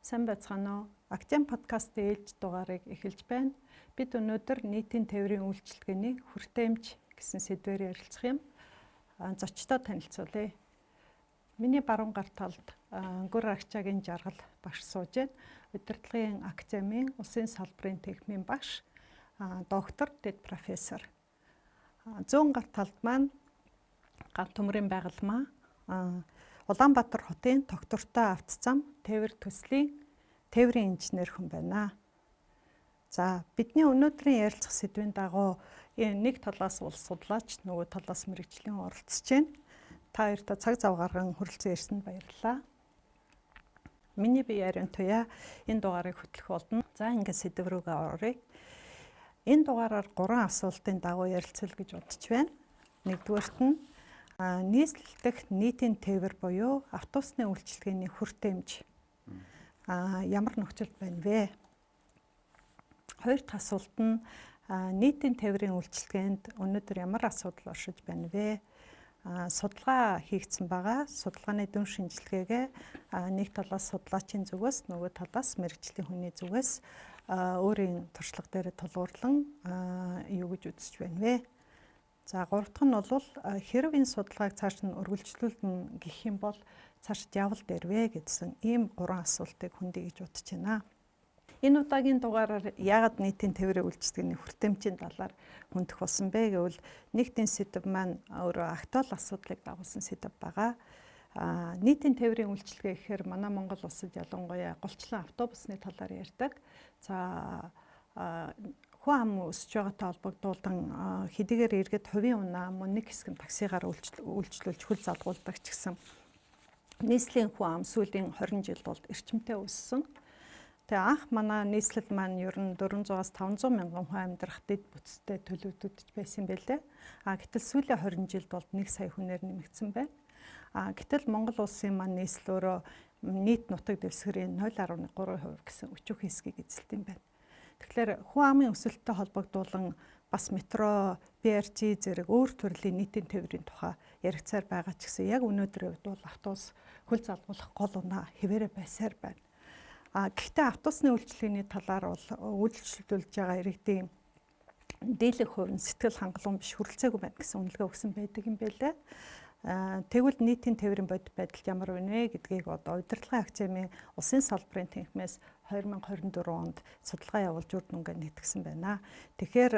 Сайн байцгаана уу? Актем подкастын ээлж дугаарыг эхэлж байна. Бид өнөөдөр нийтийн тээврийн үйлчилгээний хүртээмж гэсэн сэдвээр ярилцах юм. Зочдоо танилцуулъя. Миний баруун гар талд Ангур Арчаагийн жаргал багш сууж байна. Удирдлагын Актемийн Улсын салбарын техникийн багш, доктор, дэд профессор. Зүүн гар талд маань Гав төмрийн байгальмаа Улаанбаатар хотын доктортой авто зам тээвэр төслийн тээврийн инженер хүн байна. За бидний өнөөдрийн ярилцах сэдвийн дагуу нэг талаас улс судлаач, нөгөө талаас мэргэжлийн оролцож байна. Та хоёртаа цаг зав гарган хүрэлцэн ирсэнд баярлалаа. Миний бие ариун туяа энэ дугаарыг хөтлөх болно. За ингээд сэдв рүүгээ оръё. Энэ дугаараар 3 асуултын дагуу ярилцвал гэж бодож байна. Нэгдүгээрт нь нийслэлдэх нийтийн тээвэр буюу автобусны үйлчилгээний хүртээмж ямар нөхцөлд байна вэ? Хоёр дахь асуулт нь нийтийн тээврийн үйлчилгээнд өнөөдөр ямар асуудал оршиж байна вэ? Судалгаа хийгдсэн байгаа. Судалгааны дүн шинжилгээгээ нэг талаас судлаачийн зүгээс, нөгөө талаас мэргэжлийн хүний зүгээс өөрийн туршлага дээр тулгуурлан юу гэж үзэж байна вэ? За гурав дахь нь бол хэрв энэ судалгааг цааш нь үргэлжлүүлнэ гэх юм бол цаашд явал дээр вэ гэсэн ийм 3 асуултыг хүндий гэж бодож байна. Энэ удаагийн дугаараар яагаад нийтийн тээврийн үйлчилгээний хүртээмжийн талаар хүндэх болсон бэ гэвэл нийтийн сэдэв маань өөрөө актуал асуудлыг дагуулсан сэдэв байгаа. Нийтийн тээврийн үйлчилгээ гэхээр манай Монгол улсад ялангуяа голчлон автобусны талаар ярьдаг. За хүн ам өсөж байгаатай холбогдуулан хэдийгээр иргэд хувийн унаа мөн нэг хэсэг нь таксигаар үйлчлүүлж хөл залгуулдаг ч гэсэн нийслэлийн хүн ам сүүлийн 20 жилд бол эрчимтэй өссөн. Тэгээ анх манай нийслэл маань ер нь 400-аас 500 мянган хүн амьдрах дэд бүтцтэй төлөвлөгдөж байсан байлээ. Гэтэл сүүлийн 20 жилд бол 1 сая хүнээр нэмэгдсэн байна. Гэтэл Монгол улсын маань нийслэл өөрөө нийт нутаг дэвсгэрийн 0.3% гэсэн өчүүх хэсгийг эзэлт юм байна. Тэгэхээр хүн амын өсөлттэй холбогдуулан бас метро, BRT зэрэг өөр төрлийн нийтийн тээврийн тухай яригцаар байгаа ч гэсэн яг өнөөдрийн үед бол автобус хөл залгуулах гол унаа хэвээрээ байсаар байна. Гэхдээ автобусны үйлчилгээний талаар бол үйлчлүүлж байгаа иргэдийн дийлэнх хувь нь сэтгэл хангалуун биш хүрэлцээгүй байна гэсэн үнэлгээ өгсөн байдаг юм байлаа. Тэгвэл нийтийн тээврийн бодит байдал ямар вэ гэдгийг одоо удирдлагын Актемийн Улсын салбарын тэнхимээс 2024 онд судалгаа явуулж үр дүнгээ нэтгэсэн байна. Тэгэхээр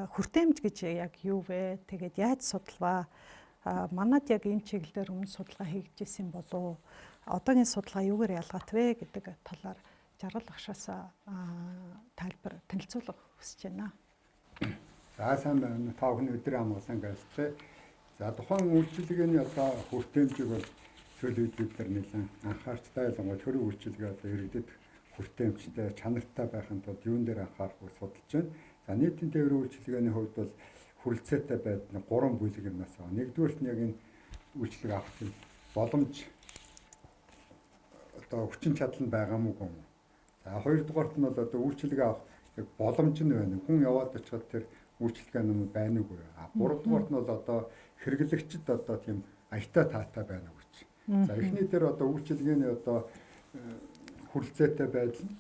хүртээмж гэж яг юу вэ? Тэгээд яаж судалваа? Манад яг энэ чиглэлээр өмнө судалгаа хийгдэж исэн болов уу? Одоогийн судалгаа юугаар ялгаатай вэ гэдэг талаар жаргал багшаас тайлбар танилцуулах хүсэж байна. За сайн байна. Та бүхэн өдрийн амгалан гэлтэй. За тухайн үйлчилгээний одоо хүртээмжийг бол сүүлийн үед бид нар нэлээд анхаарчтай ялангуяа төрийн үйлчилгээ одоо иргэдэд хүртээмжтэй чанартай байхын тулд юун дээр анхаарах вэ судалж байна. За нийтийн тээврийн үйлчилгээний хувьд бол хүрэлцээтэй байдаг 3 бүлэг юмнаас байна. Нэгдүгээрт нь яг энэ үйлчилгээ авах юм боломж одоо хүчин чадал нь байгаа мó гүн. За хоёрдугаарт нь бол одоо үйлчилгээ авах яг боломж нь байна. Хүн яваад очиход тэр үйлчилгээ нь байна уу? Гуравдугаарт нь бол одоо хэрэглэгчд одоо тийм аятаа таатай байна уу гэж. За эхний дээр одоо үйлчилгээний одоо хүрэлцээтэй байдал нь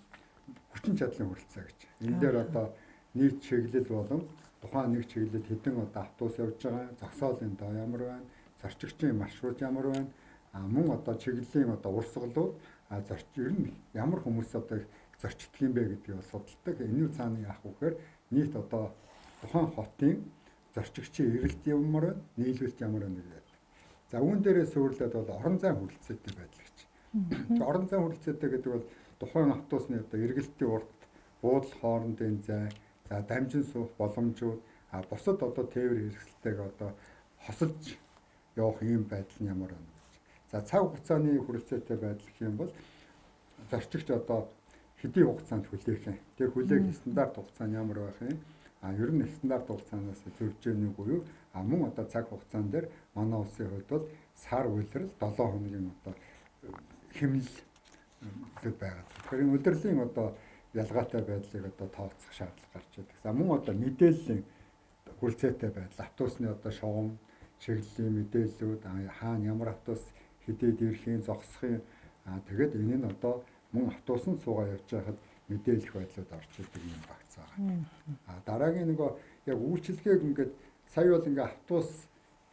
хүчин чадлын хүрэлцээ гэж. Энэ дээр одоо нийт чиглэл болон тухайн нэг чиглэлд хэдэн одоо автобус явж байгаа, зогсоолын доо ямар байна, зорчигчийн маршрут ямар байна, мөн одоо чиглэлийн одоо урсгалууд ер нь ямар хүмүүс одоо зорчигдох юм бэ гэдгийг судалдаг. Энэ цаана яах вэ гэхээр нийт одоо тухайн хотын зорчигчийн эрэлт ямар байна, нийлүүлэлт ямар байна гэдэг. За үүн дээрээс өөрлөд бол орон зайн хүрэлцээтэй байдал гэж. Орон зайн хүрэлцээтэй гэдэг бол тухайн автобусны одоо эргэлтийн урт буудал хоорондын зай, за дамжин суух боломжууд, бусад одоо тээвэр хэрэгсэлтэйг одоо хосолж явах ийм байдал нь ямар байна гэж. За цаг хугацааны хүрэлцээтэй байдал гэх юм бол зорчигч одоо хэдийн хугацаанд хүлээх юм. Тэр хүлээх стандарт хугацаа нь ямар байх юм? Ер нь стандарт хугацаанаас зөвж ийнү буюу мөн одоо цаг хугацаан дээр манай улсын хувьд бол сар улирал 7 хоногийн одоо хэмнэлд байгаа. Тэгэхээр улирлын одоо ялгаатай байдлыг одоо тооцох шаардлага гарч ирдэг. За мөн одоо мэдээллийн хүрэлцээтэй байдал, автобусны одоо шугам, чиглэлийн мэдээллүүд, хаана ямар автобус хэдийд ирэхийн, зогсохын тэгээд энэ нь одоо мөн автобусанд суугаа явж байхад мэдээлэх байдлууд орж идэг юм багц байгаа. Дараагийн нөгөө яг үйлчилгээг ингээд сая бол ингээд автобус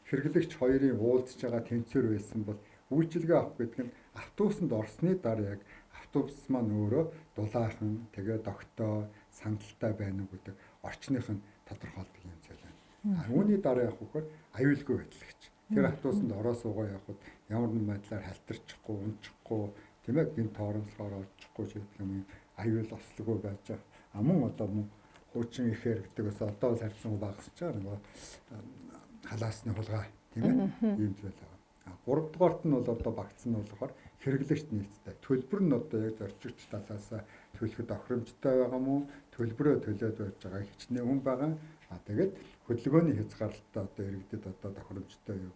хэрэглэгч хоёрын уулзж байгаа тэнцвэр байсан бол үйлчилгээ авах гэдэг нь автобусанд орсны дараа яг автобус маань өөрөө дулаахан тэгээ тогтоо сандалтай байна уу гэдэг орчных нь тодорхойлдог юм зүйл байна. Үүний дараа явах вөхөр аюулгүй байдлаагч. Тэр автобусанд ороо суугаа явахад ямар нэгэн байдлаар халтарчихгүй, унчихгүй, тийм ээ гинт торомсгоор орчихгүй ч гэдэг юм аюул ослоггүй байж байгаа. Мөн одоо мөн хуучин ихээр гэдэг бас одоо л харьцангуй багасч байгаа нөгөө халаасны хулгай тийм ээ ийм зүйл байгаа. Гуравдугаарт нь бол одоо багц нь болохоор хэрэглэгч нийцтэй. Төлбөр нь одоо яг зорчигч талаас төлөхөд тохиромжтой байгаа мó төлбөрөө төлөөд байж байгаа хичнээн хүн байгаа. Тэгээд хөдөлгөөний хязгаарлалтаа одоо иргэдэд одоо тохиромжтой юу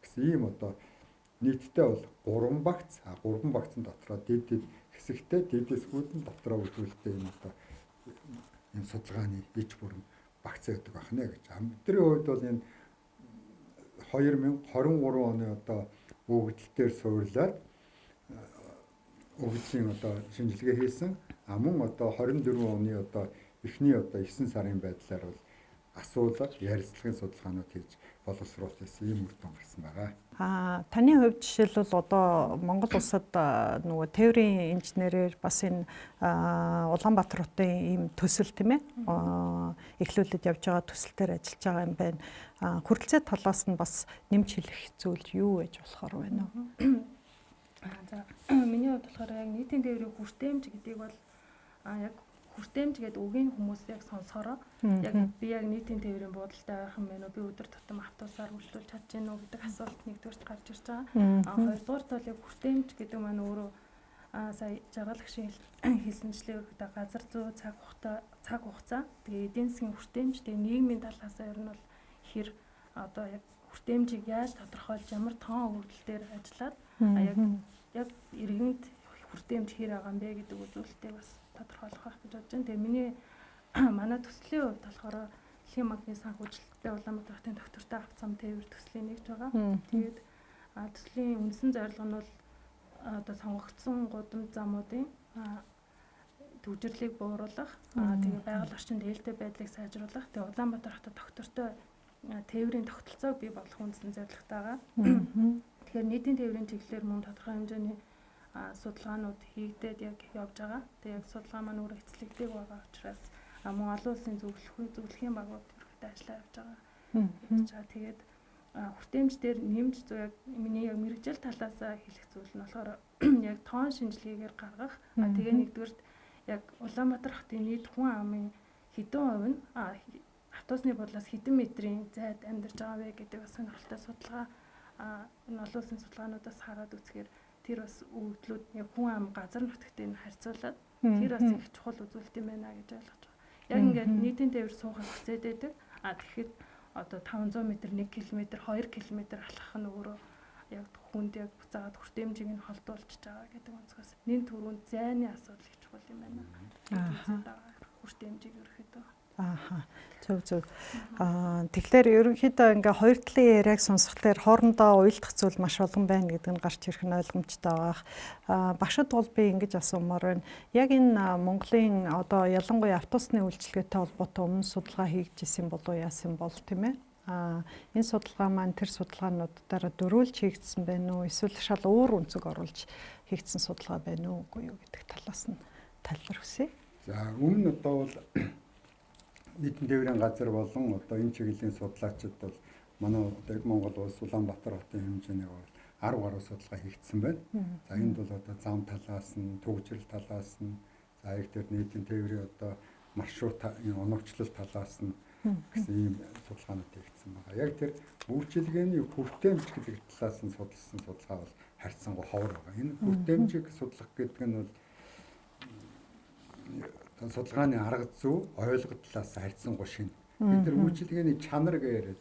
гэсэн ийм одоо нийтдээ бол 3 багц. 3 багцын дотроо дид хэсэгтэй дэдэсгүүд нь дотроо үзүүлэлттэй юм одоо энэ судалгааны иж бүрэн багц байдаг байна гэж. Бидний хувьд бол энэ 2023 оны одоо өгөгдөл дээр суурлаад өгөгдлийн одоо шинжилгээ хийсэн. Мөн одоо 24 оны одоо эхний одоо 9 сарын байдлаар бол асуулаад ярилцлагын судалгаанууд хийж боловсруулалт хийсэн ийм үр дүн гарсан байгаа. Таны хувьд жишээлбэл одоо Монгол улсад нөгөө тээврийн инженерээр бас энэ Улаанбаатар хотын ийм төсөл тийм ээ эхлүүлээд явж байгаа төсөл дээр ажиллаж байгаа юм байна. Хүрэлцээ талаас нь бас нэмж хэлэх зүйл юу гэж болохоор байна вэ? За миний хувьд болохоор яг нийтийн тээврийн хүртээмж гэдэг бол яг хүртээмж гэдэг үгийн хүмүүс яг сонсороо яг би яг нийтийн тээврийн буудалтай байх юм байна уу, би өдөр тутам автобусаар үйлчлүүлж чадж гэнэ үү гэдэг асуулт нэгдүгээрт гарч ирж байгаа. Хоёрдугаарт бол яг хүртээмж гэдэг маань өөрөө сая жаргалагчийн хэлсэнчлэг газар зүй цаг хугацаа тэгээ эдийн засгийн хүртээмж тэгээ нийгмийн талаас нь ер нь бол хэр одоо яг хүртээмжийг яаж тодорхойлж ямар тоон өгөгдөл дээр ажиллаад яг иргэнд хүртээмж хэр байгаа юм бэ гэдэг үзүүлэлтийг бас тодорхойлох байх гэж бодож байна. Тэгээ миний манай төслийн хувьд болохоор Дэлхийн банкны санхүүжилттэй Улаанбаатар хотын доктортой авах зам тээвэр төслийн нэгж байгаа. Тэгээд төслийн үндсэн зорилго нь бол одоо сонгогдсон гудамж замуудын төвжирлийг бууруулах, тэгээ байгаль орчинд ээлтэй байдлыг сайжруулах, тэгээ Улаанбаатар хотод доктортой тээврийн тогтолцоог бий болгох үндсэн зорилготой байгаа. Тэгэхээр нийтийн тээврийн чиглэлээр мөн тодорхой хэмжээний судалгаанууд хийгдээд яг явж байгаа. Тэгээ яг судалгаа маань өөрөө эцэлэгдэг байгаа учраас мөн олон улсын зөвлөхийн багууд ерөнхийдөө ажиллаа явж байгаа. Тэгээд хүртээмж дээр нэмж яг миний яг мэрэгжил талаас хэлэх зүйл нь болохоор яг тоон шинжилгээгээр гаргах. Тэгээ нэгдүгürt яг Улаанбаатар хотын нийт хүн амын хэдэн хувь нь автобусны бодлоос хэдэн метрийн зайд амьдарч байгаа вэ гэдэг бас сонирхолтой судалгаа энэ олон улсын судалгаануудаас хараад үзэхээр тэр бас өгөгдлүүд яг хүн ам газар нутагтыг харьцуулаад тэр бас их чухал үзүүлэлт юм байна гэж ойлгож байгаа. Яг ингээд нийтийн тээвэр суухыг хүсээд байдаг. Тэгэхэд одоо 500 м 1 км 2 км алхах нь өөрөө яг хүнд яг буцаагаад хүртээмжийг нь холдуулж байгаа гэдэг онцгоос нэн түрүүнд зайны асуудал их чухал юм байна. Хүртээмжийг ерөөхдөө Зөв. Тэгэхээр ерөнхийдөө ингээ хоёр талын яриаг сонсохлоор хоорондоо уялдах зүйл маш олон байна гэдэг нь гарч ирэх нь ойлгомжтой байгаа. Багшд бол би ингэж асуумаар байна. Яг энэ Монголын одоо ялангуяа автобусны үйлчилгээтэй холбоотой өмнө судалгаа хийгдсэн болов яасан бол тийм ээ. Энэ судалгаа маань тэр судалгаануудаараа дөрвөлж хийгдсэн байна уу? Эсвэл шал өөр өнцөг оруулж хийгдсэн судалгаа байна уу үгүй юу гэдэг талаас нь тайлбар хүсье. За өмнө одоо бол нийтийн тээврийн газар болон одоо энэ чиглэлийн судлаачид бол манай одоо Монгол улс Улаанбаатар хотын хэмжээний бол 10 гаруй судалгаа хийгдсэн байна. За энд бол одоо зам талаас нь, төвчрэл талаас нь, за яг тэр нийтийн тээврийн одоо маршрут оновчлол талаас нь гэсэн ийм судалгаанууд хийгдсэн байгаа. Яг тэр үйлчилгээний хүртээмж гэдэг талаас нь судалсан судалгаа бол харьцангуй ховор байгаа. Энэ хүртээмжийг судлах гэдэг нь бол судалгааны арга зүй ойлгох талаас харьцангуй шинэ. Бид нар үйлчилгээний чанар гэж яриад.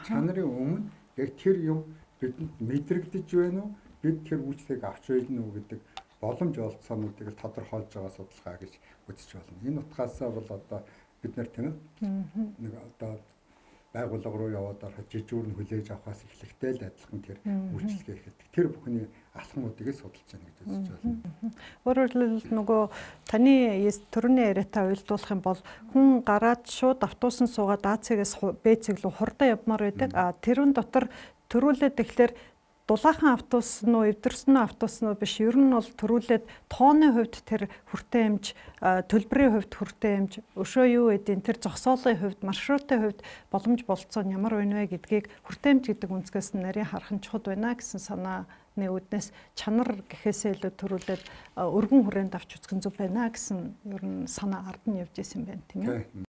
Чанарын өмнө яг тэр юм бидэнд мэдрэгдэж байна уу? Бид тэр үйлчлэгийг авч байна уу гэдэг боломж олцоонуудыг тодорхойлж байгаа судалгаа гэж үзэж байна. Энэ утгаасаа бол одоо бид нар тийм нэг одоо байгууллага руу яваад ороход жижүүр нь хүлээж авахаас эхлэхдээ л адилхан тэр үйлчлэгээ эхэлдэг. Тэр бүхний алхмуудыг судалж байна гэж үзэж байна. Өөрөөр хэлбэл нөгөө таны төрөний яриатай уялдуулах юм бол хүн гараад шууд автобусан суугаад А цэгээс Б цэг рүү хурдан явмаар байдаг. Тэрүүн дотор төрүүлээд тэгэхээр дулаахан автобус нь уу, эвдэрсэн автобус нь биш. Ер нь бол төрүүлээд тооны хувьд тэр хүртээ хэмж, төлбөрийн хувьд хүртээ хэмж, өшөө юу гэдгийг тэр зогсоолын хувьд, маршрутын хувьд боломж болцоо нь ямар байна вэ гэдгийг хүртээ хэмж гэдэг үнцгээс нь нарийн харах нь чухал байна гэсэн санааны үүднээс чанар гэхээсээ илүү төрүүлээд өргөн хүрээнд авч үзэх нь зөв байна гэсэн ер нь санаа ард нь явж исэн байна тийм ээ.